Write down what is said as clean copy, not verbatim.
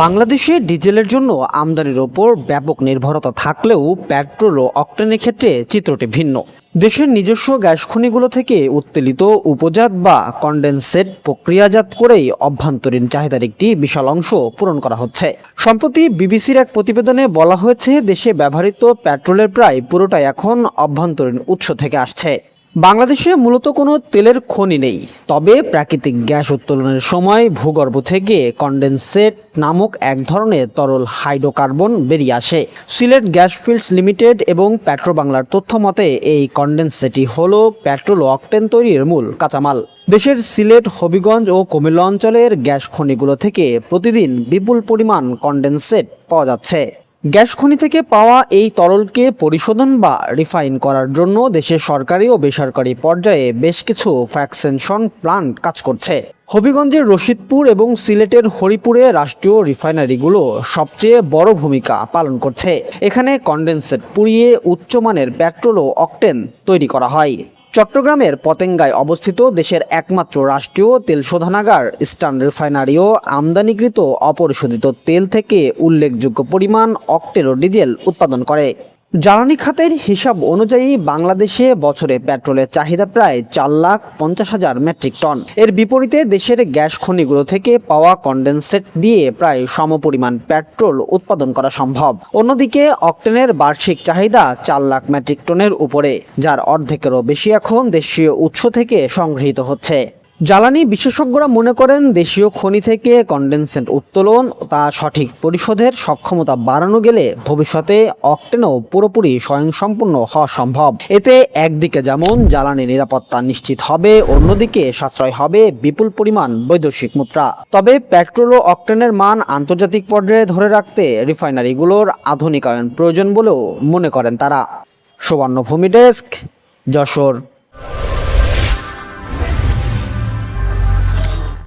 বাংলাদেশে ডিজেলের জন্য আমদানির ওপর ব্যাপক নির্ভরতা থাকলেও পেট্রোল ও অকটেনের ক্ষেত্রে চিত্রটি ভিন্ন। দেশের নিজস্ব গ্যাস খনিগুলো থেকে উত্তোলিত উপজাত বা কনডেনসেট প্রক্রিয়াজাত করেই অভ্যন্তরীণ চাহিদার একটি বিশাল অংশ পূরণ করা হচ্ছে। সম্প্রতি বিবিসির এক প্রতিবেদনে বলা হয়েছে, দেশে ব্যবহৃত পেট্রোলের প্রায় পুরোটাই এখন অভ্যন্তরীণ উৎস থেকে আসছে। বাংলাদেশে মূলত কোনো তেলের খনি নেই, তবে প্রাকৃতিক গ্যাস উত্তোলনের সময় ভূগর্ভ থেকে কনডেনসেট নামক এক ধরনের তরল হাইড্রোকার্বন বেরিয়ে আসে। সিলেট গ্যাস ফিল্ডস লিমিটেড এবং পেট্রোবাংলার তথ্য মতে এই কনডেনসেটই হলো পেট্রোল ও অকটেন তৈরির মূল কাঁচামাল। দেশের সিলেট, হবিগঞ্জ ও কুমিল্লা অঞ্চলের গ্যাস খনিগুলো থেকে প্রতিদিন বিপুল পরিমাণ কনডেনসেট পাওয়া যাচ্ছে। গ্যাস খনি থেকে পাওয়া এই তরলকে পরিশোধন বা রিফাইন করার জন্য দেশের সরকারি ও বেসরকারি পর্যায়ে বেশ কিছু ফ্র্যাকশনেশন প্ল্যান্ট কাজ করছে। হবিগঞ্জের রশিদপুর এবং সিলেটের হরিপুরে রাষ্ট্রীয় রিফাইনারিগুলো সবচেয়ে বড় ভূমিকা পালন করছে। এখানে কনডেনসেট পুড়িয়ে উচ্চমানের পেট্রোল ও অকটেন তৈরি করা হয়। চট্টগ্রামের পতেঙ্গায় অবস্থিত দেশের একমাত্র রাষ্ট্রীয় তেল শোধনাগার ইস্টার্ন রিফাইনারিও আমদানিকৃত অপরিশোধিত তেল থেকে উল্লেখযোগ্য পরিমাণ অকটেন ও ডিজেল উৎপাদন করে। জ্বালানি খাতের হিসাব অনুযায়ী বাংলাদেশে বছরে পেট্রোলের চাহিদা প্রায় 4,50,000 মেট্রিক টন। এর বিপরীতে দেশের গ্যাস খনিগুলো থেকে পাওয়া কনডেনসেট দিয়ে প্রায় সমপরিমাণ পেট্রোল উৎপাদন করা সম্ভব। অন্যদিকে অকটেনের বার্ষিক চাহিদা 4 লাখ মেট্রিক টনের উপরে, যার অর্ধেকেরও বেশি এখন দেশীয় উৎস থেকে সংগৃহীত হচ্ছে। জ্বালানি বিশেষজ্ঞরা মনে করেন, দেশীয় খনি থেকে কনডেনসেট উত্তোলন তা সঠিক পরিশোধের সক্ষমতা বাড়ানো গেলে ভবিষ্যতে অকটেনও পুরোপুরি স্বয়ংসম্পূর্ণ হওয়া সম্ভব। এতে একদিকে যেমন জ্বালানি নিরাপত্তা নিশ্চিত হবে, অন্যদিকে সাশ্রয় হবে বিপুল পরিমাণ বৈদেশিক মুদ্রা। তবে পেট্রোল ও অকটেনের মান আন্তর্জাতিক পর্যায়ে ধরে রাখতে রিফাইনারিগুলোর আধুনিকায়ন প্রয়োজন বলেও মনে করেন তারা। সুবর্ণভূমি ডেস্ক, যশোর।